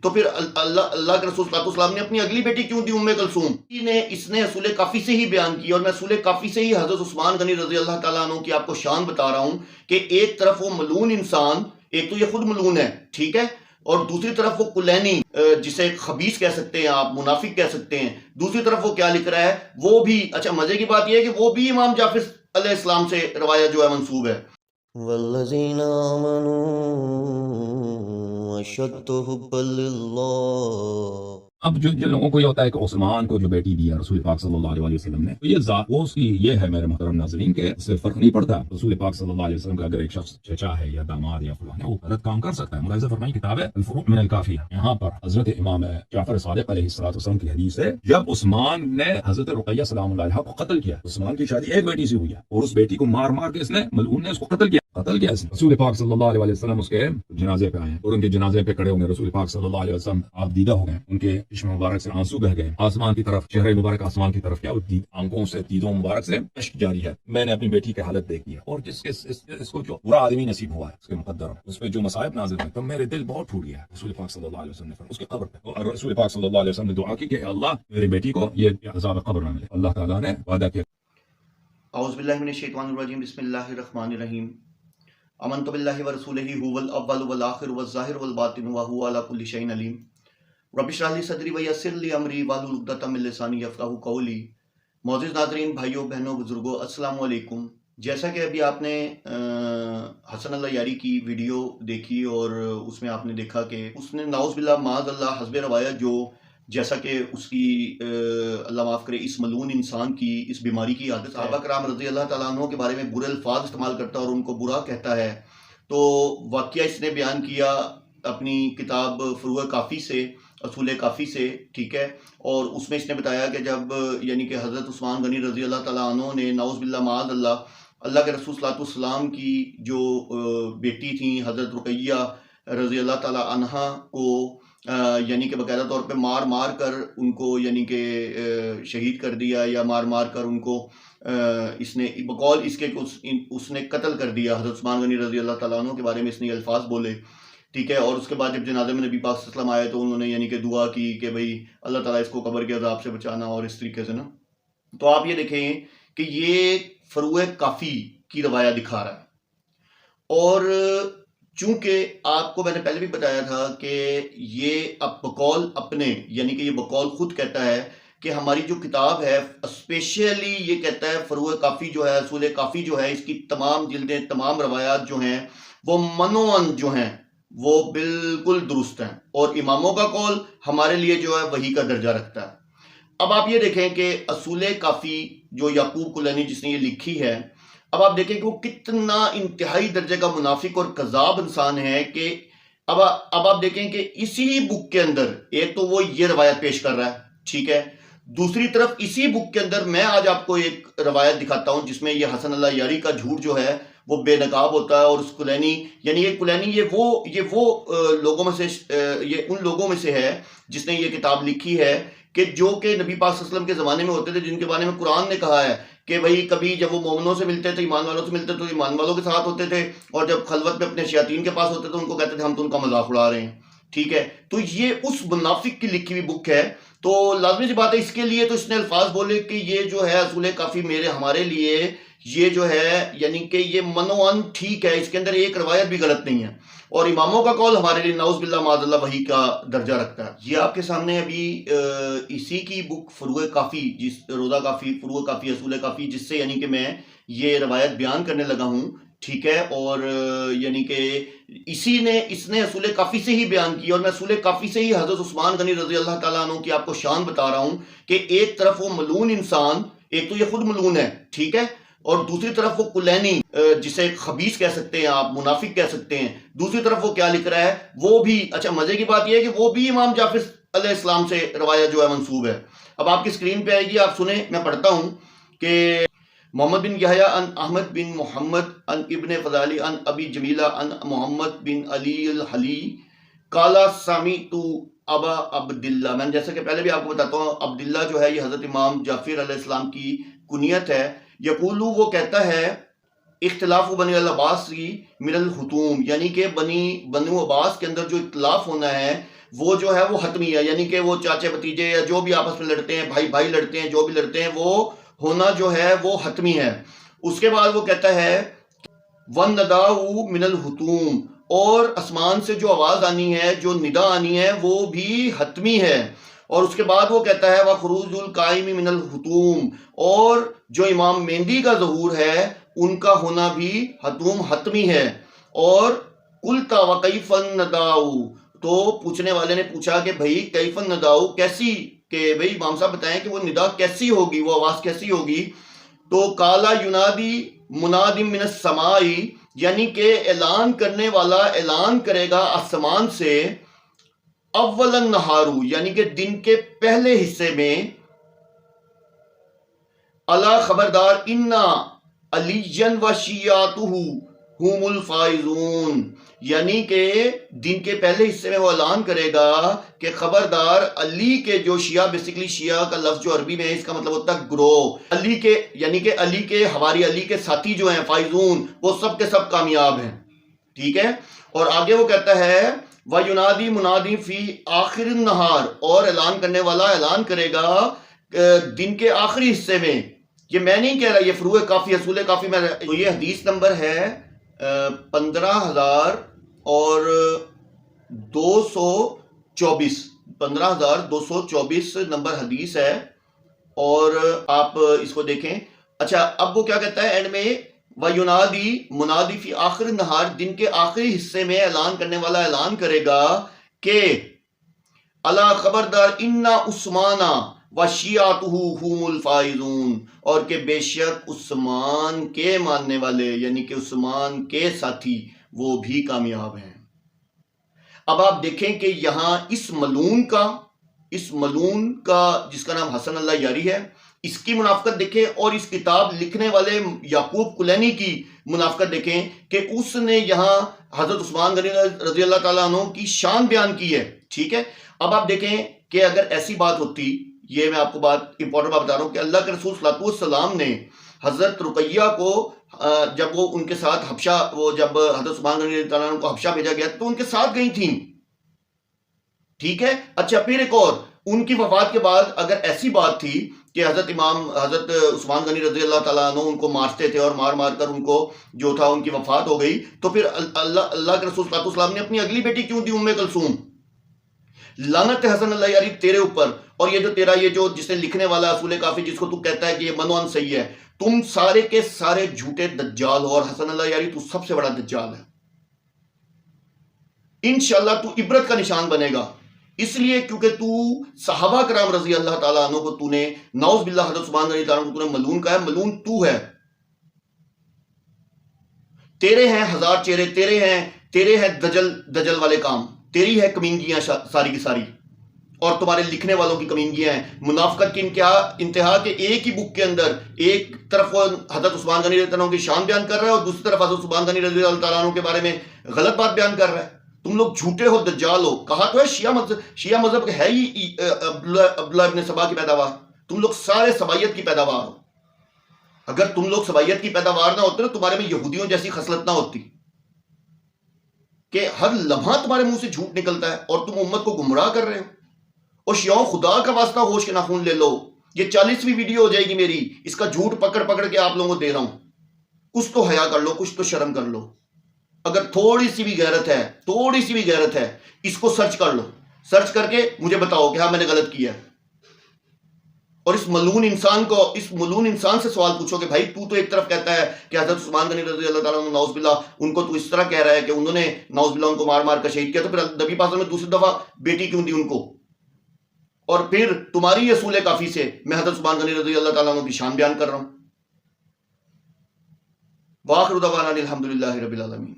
تو پھر اللہ کے رسول صلی اللہ علیہ وسلم نے اپنی اگلی بیٹی کیوں دی کلثوم؟ اس نے اصول کافی سے ہی بیان کیا، اور میں اصول کافی سے ہی حضرت عثمان غنی رضی اللہ تعالیٰ عنہ کی آپ کو شان بتا رہا ہوں کہ ایک طرف وہ ملعون انسان، ایک تو یہ خود ملعون ہے، ٹھیک ہے، اور دوسری طرف وہ کلینی جسے خبیث کہہ سکتے ہیں آپ، منافق کہہ سکتے ہیں، دوسری طرف وہ کیا لکھ رہا ہے، وہ بھی اچھا مزے کی بات یہ ہے کہ وہ بھی امام جعفر علیہ السلام سے روایت جو ہے منسوب ہے۔ والذین آمنوا اشد حبا للہ۔ اب جو لوگوں کو یہ ہوتا ہے کہ عثمان کو جو بیٹی دیا رسول پاک صلی اللہ علیہ وسلم نے، تو یہ ذات وہ اس کی یہ ہے میرے محترم ناظرین کہ اس سے فرق نہیں پڑتا رسول پاک صلی اللہ علیہ وسلم کا اگر ایک شخص چچا ہے یا داماد یا فلان ہے، وہ غلط کام کر سکتا ہے۔ ملاحظہ فرمائیں کتاب ہے الفروع من الکافیہ، یہاں پر حضرت امام جعفر صادق علیہ السلام کی حدیث ہے، جب عثمان نے حضرت رقیہ سلام اللہ علیہا کو قتل کیا، عثمان کی شادی ایک بیٹی سے ہوئی ہے اور اس بیٹی کو مار مار کے اس نے ملعون نے اس کو قتل کیا اس نے۔ رسول پاک صلی اللہ علیہ وسلم اس کے جنازے پہ آئے اور ان کے جنازے پہ کھڑے ہو گئے، رسول پاک صلی اللہ علیہ وسلم آپ دیدہ ہو گئے، ان کے چشم مبارک سے آنسو بہ گئے، آسمان کی طرف چہرے مبارک آسمان کی طرف کیا، آنکھوں سے دیدوں مبارک سے اشک جاری ہے۔ میں نے اپنی بیٹی کی حالت دیکھی ہے، اور جس کے اس کو جو برا آدمی نصیب ہوا ہے، اس کے مقدر اس پہ جو مصائب نازل ہوئے، تو میرے دل بہت ٹوٹ گیا ہے۔ رسول پاک صلی اللہ علیہ وسلم نے اس کی قبر پہ، اور رسول پاک صلی اللہ علیہ وسلم نے دعا کی کہ اللہ میری بیٹی کو یہ عذاب قبر نہ ملے۔ اللہ تعالیٰ نے وعدہ کیا۔ اعوذ باللہ من الشیطان الرجیم، بسم اللہ الرحمن الرحیم۔ آمنت باللہ ورسولہ هو الاول والآخر والظاہر والباطن وهو علی کل شیء علیم۔ رب اشرح لی صدری ویسر لی امری واحلل عقدۃ من لسانی یفقہوا قولی۔ معزز ناظرین، بھائیوں بہنوں بزرگوں، السلام علیکم۔ جیسا کہ ابھی آپ نے حسن اللہ یاری کی ویڈیو دیکھی، اور اس میں آپ نے دیکھا کہ اس نے نعوذ باللہ معاذ اللہ حسب روایت جو جیسا کہ اس کی اللہ معاف کرے اس ملعون انسان کی اس بیماری کی عادت، صحابہ کرام رضی اللہ تعالیٰ عنہ کے بارے میں برے الفاظ استعمال کرتا ہے اور ان کو برا کہتا ہے، تو واقعہ اس نے بیان کیا اپنی کتاب فروع کافی سے، اصول کافی سے، ٹھیک ہے، اور اس میں اس نے بتایا کہ جب یعنی کہ حضرت عثمان غنی رضی اللہ تعالیٰ عنہ نے نعوذ باللہ معاذ اللہ کے رسول صلی اللہ علیہ وسلم کی جو بیٹی تھیں حضرت رقیہ رضی اللہ تعالیٰ عنہا کو یعنی کہ باقاعدہ طور پہ مار مار کر ان کو یعنی کہ شہید کر دیا، یا مار مار کر ان کو اس نے بقول اس کے اس نے قتل کر دیا۔ حضرت عثمان غنی رضی اللہ تعالیٰ عنہ کے بارے میں اس نے یہ الفاظ بولے، ٹھیک ہے، اور اس کے بعد جب جنازے میں نبی پاک صلی اللہ علیہ وسلم آئے تو انہوں نے یعنی کہ دعا کی کہ بھئی اللہ تعالیٰ اس کو قبر کے عذاب سے بچانا، اور اس طریقے سے نا۔ تو آپ یہ دیکھیں کہ یہ فروع کافی کی روایت دکھا رہا ہے، اور چونکہ آپ کو میں نے پہلے بھی بتایا تھا کہ یہ بقول اپنے یعنی کہ یہ بقول خود کہتا ہے کہ ہماری جو کتاب ہے اسپیشلی یہ کہتا ہے فروع کافی جو ہے، اصول کافی جو ہے، اس کی تمام جلدیں، تمام روایات جو ہیں وہ منوعاً جو ہیں وہ بالکل درست ہیں، اور اماموں کا قول ہمارے لیے جو ہے وحی کا درجہ رکھتا ہے۔ اب آپ یہ دیکھیں کہ اصول کافی جو یعقوب کلینی جس نے یہ لکھی ہے، اب آپ دیکھیں کہ وہ کتنا انتہائی درجے کا منافق اور کذاب انسان ہے کہ اب آپ دیکھیں کہ اسی بک کے اندر ایک تو وہ یہ روایت پیش کر رہا ہے، ٹھیک ہے، دوسری طرف اسی بک کے اندر میں آج آپ کو ایک روایت دکھاتا ہوں جس میں یہ حسن اللہ یاری کا جھوٹ جو ہے وہ بے نقاب ہوتا ہے، اور اس کلینی یعنی یہ کلینی یہ وہ لوگوں میں سے یہ ان لوگوں میں سے ہے جس نے یہ کتاب لکھی ہے کہ جو کہ نبی پاک صلی اللہ علیہ وسلم کے زمانے میں ہوتے تھے، جن کے بارے میں قرآن نے کہا ہے کہ بھئی کبھی جب وہ مومنوں سے ملتے تھے، ایمان والوں سے ملتے تو ایمان والوں کے ساتھ ہوتے تھے، اور جب خلوت میں اپنے شیاطین کے پاس ہوتے تھے ان کو کہتے تھے ہم تو ان کا مذاق اڑا رہے ہیں، ٹھیک ہے۔ تو یہ اس منافق کی لکھی ہوئی بک ہے، تو لازمی سی بات ہے اس کے لیے تو اس نے الفاظ بولے کہ یہ جو ہے اصول کافی ہمارے لیے یہ جو ہے یعنی کہ یہ منوعاً ٹھیک ہے، اس کے اندر ایک روایت بھی غلط نہیں ہے، اور اماموں کا قول ہمارے لیے نعوذ باللہ معاذ اللہ وحی کا درجہ رکھتا ہے۔ یہ آپ کے سامنے ابھی اسی کی بک فروع کافی، جس روضہ کافی، فروع کافی، اصول کافی، جس سے یعنی کہ میں یہ روایت بیان کرنے لگا ہوں، ٹھیک ہے، اور یعنی کہ اس نے اصول کافی سے ہی بیان کی، اور میں اصول کافی سے ہی حضرت عثمان غنی رضی اللہ تعالیٰ عنہ کی آپ کو شان بتا رہا ہوں کہ ایک طرف وہ ملعون انسان، ایک تو یہ خود ملعون ہے، ٹھیک ہے، اور دوسری طرف وہ کلینی جسے خبیث کہہ سکتے ہیں آپ، منافق کہہ سکتے ہیں، دوسری طرف وہ کیا لکھ رہا ہے، وہ بھی اچھا مزے کی بات یہ ہے کہ وہ بھی امام جعفر علیہ السلام سے روایت جو ہے منسوب ہے۔ اب آپ کی اسکرین پہ آئے گی، آپ سنیں، میں پڑھتا ہوں کہ محمد بن یحییٰ عن احمد بن محمد عن ابن فضالی عن ابی جمیلہ عن محمد بن علی الحلی قال سمعت ابا عبداللہ، میں جیسا کہ پہلے بھی آپ کو بتاتا ہوں عبداللہ جو ہے یہ حضرت امام جعفر علیہ السلام کی کنیت ہے، یقولو وہ کہتا ہے اختلاف بنی العباس کی من الحتوم، یعنی کہ بنو عباس کے اندر جو اختلاف ہونا ہے وہ جو ہے وہ حتمی ہے، یعنی کہ وہ چاچے بھتیجے یا جو بھی آپس میں لڑتے ہیں، بھائی بھائی لڑتے ہیں، جو بھی لڑتے ہیں، وہ ہونا جو ہے وہ حتمی ہے۔ اس کے بعد وہ کہتا ہے وَالنَّدَاءُ مِنَ الْحُتُومِ، اور آسمان سے جو آواز آنی ہے، جو ندا آنی ہے، وہ بھی حتمی ہے۔ اور اس کے بعد وہ کہتا ہے وَخُرُوجُ الْقَائِمِ مِنَ الْحُتُومِ، اور جو امام مہدی کا ظہور ہے ان کا ہونا بھی حتمی ہے۔ اور قُلْتَ وَكَيْفَ النَّدَاءُ، تو پوچھنے والے نے پوچھا کہ بھئی کیف النداء، کیسی، کہ بھئی امام صاحب بتائیں کہ وہ ندا کیسی ہوگی، وہ آواز کیسی ہوگی؟ تو کالا ینادی منادی من السماء، یعنی کہ اعلان کرنے والا اعلان کرے گا آسمان سے، اول النہار، یعنی کہ دن کے پہلے حصے میں، الا خبردار، انا علی و شیعتہ ہم الفائزون، یعنی کہ دن کے پہلے حصے میں وہ اعلان کرے گا کہ خبردار علی کے جو شیعہ، بیسیکلی شیعہ کا لفظ جو عربی میں ہے اس کا مطلب ہوتا ہے گروہ، علی کے، یعنی کہ علی کے حواری، علی کے ساتھی جو ہیں فائزون، وہ سب کے سب کامیاب ہیں، ٹھیک ہے۔ اور آگے وہ کہتا ہے وَيُنَادِي مُنَادٍ فِي آخِرِ النَّهَارِ، اور اعلان کرنے والا اعلان کرے گا دن کے آخری حصے میں۔ یہ میں نہیں کہہ رہا، یہ فروع کافی، اصول کافی میں، تو یہ حدیث نمبر ہے 15,224، 15,224 نمبر حدیث ہے، اور آپ اس کو دیکھیں۔ اچھا اب وہ کیا کہتا ہے اینڈ میں، وَيُنَادِي منادی فی آخر النہار، دن کے آخری حصے میں اعلان کرنے والا اعلان کرے گا کہ الا خبردار انا عثمان وشیعتہ ہم الفائزون، اور کہ بے شک عثمان کے ماننے والے، یعنی کہ عثمان کے ساتھی، وہ بھی کامیاب ہیں۔ اب آپ دیکھیں کہ یہاں اس ملعون کا جس کا نام حسن اللہ یاری ہے، اس کی منافقت دیکھیں، اور اس کتاب لکھنے والے یعقوب کلینی کی منافقت دیکھیں کہ اس نے یہاں حضرت عثمان غنی رضی اللہ تعالیٰ عنہ کی شان بیان کی ہے، ٹھیک ہے۔ اب آپ دیکھیں کہ اگر ایسی بات ہوتی، یہ میں آپ کو بات امپورٹنٹ بات بتا رہا ہوں کہ اللہ کے رسول صلی اللہ علیہ وسلم نے حضرت رقیہ کو جب وہ ان کے ساتھ حبشہ، وہ جب حضرت عثمان غنی رضی اللہ عنہ کو حبشہ بھیجا گیا تو ان کے ساتھ گئی تھیں، ٹھیک ہے۔ اچھا پھر ایک اور، ان کی وفات کے بعد اگر ایسی بات تھی کہ حضرت عثمان غنی رضی اللہ تعالیٰ عنہ ان کو مارتے تھے اور مار مار کر ان کو جو تھا ان کی وفات ہو گئی، تو پھر اللہ کے رسول صلی اللہ علیہ وسلم نے اپنی اگلی بیٹی کیوں دی، ام کلثوم؟ لعنت حسن اللہ یاری تیرے اوپر، اور یہ جو تیرا یہ جو جس نے لکھنے والا اصول کافی، جس کو تو کہتا ہے کہ یہ منوان صحیح ہے، تم سارے کے سارے جھوٹے دجال ہو، اور حسن اللہ یاری تو سب سے بڑا دجال ہے۔ انشاءاللہ تو عبرت کا نشان بنے گا، اس لیے کیونکہ تو صحابہ کرام رضی اللہ تعالیٰ عنہ کو تو نے نعوذ باللہ حضرت عثمان رضی اللہ عنہ کو تو نے ملعون کہا ہے، ملعون تو ہے۔ تیرے ہیں ہزار چہرے، تیرے ہیں دجل والے کام، تیری ہے کمینگیاں ساری کی ساری، اور تمہارے لکھنے والوں کی کمینگیاں ہیں۔ منافقت کی انتہا کہ ایک ہی بک کے اندر ایک طرف وہ حضرت عثمان غنی رضی اللہ عنہ کی شان بیان کر رہا ہے، اور دوسری طرف حضرت عثمان غنی رضی اللہ تعالیٰ عنہ کے بارے میں غلط بات بیان کر رہا ہے۔ تم لوگ جھوٹے ہو، دجال ہو۔ کہا تو ہے شیعہ مذہب ہے ہی عبداللہ ابن سبا کی پیداوار، تم لوگ سارے سبائیت کی پیداوار ہو۔ اگر تم لوگ سبائیت کی پیداوار نہ ہوتے تو تمہارے میں یہودیوں جیسی خصلت نہ ہوتی کہ ہر لمحہ تمہارے منہ سے جھوٹ نکلتا ہے اور تم امت کو گمراہ کر رہے ہو۔ اور شیعوں خدا کا واسطہ ہوش کے ناخن لے لو، یہ 40ویں ویڈیو ہو جائے گی میری، اس کا جھوٹ پکڑ کے آپ لوگوں کو دے رہا ہوں۔ کچھ تو حیا کر لو، کچھ تو شرم کر لو۔ اگر تھوڑی سی بھی غیرت ہے اس کو سرچ کر لو، سرچ کر کے مجھے بتاؤ کہ ہاں میں نے غلط کیا ہے۔ اور اس ملعون انسان سے سوال پوچھو کہ بھائی تو ایک طرف کہتا ہے کہ حضرت عثمان غنی رضی اللہ تعالیٰ عنہ نعوذ باللہ ان کو تو اس طرح کہہ رہا ہے کہ انہوں نے نعوذ باللہ ان کو مار کر شہید کیا، تو پھر نبی پاک نے دوسری دفعہ بیٹی کیوں دی ان کو؟ اور پھر تمہاری اصول کافی سے میں حضرت عثمان غنی رضی اللہ تعالیٰ عنہ کی شان بیان کر رہا ہوں۔ وآخر دعوانا الحمدللہ رب العالمین۔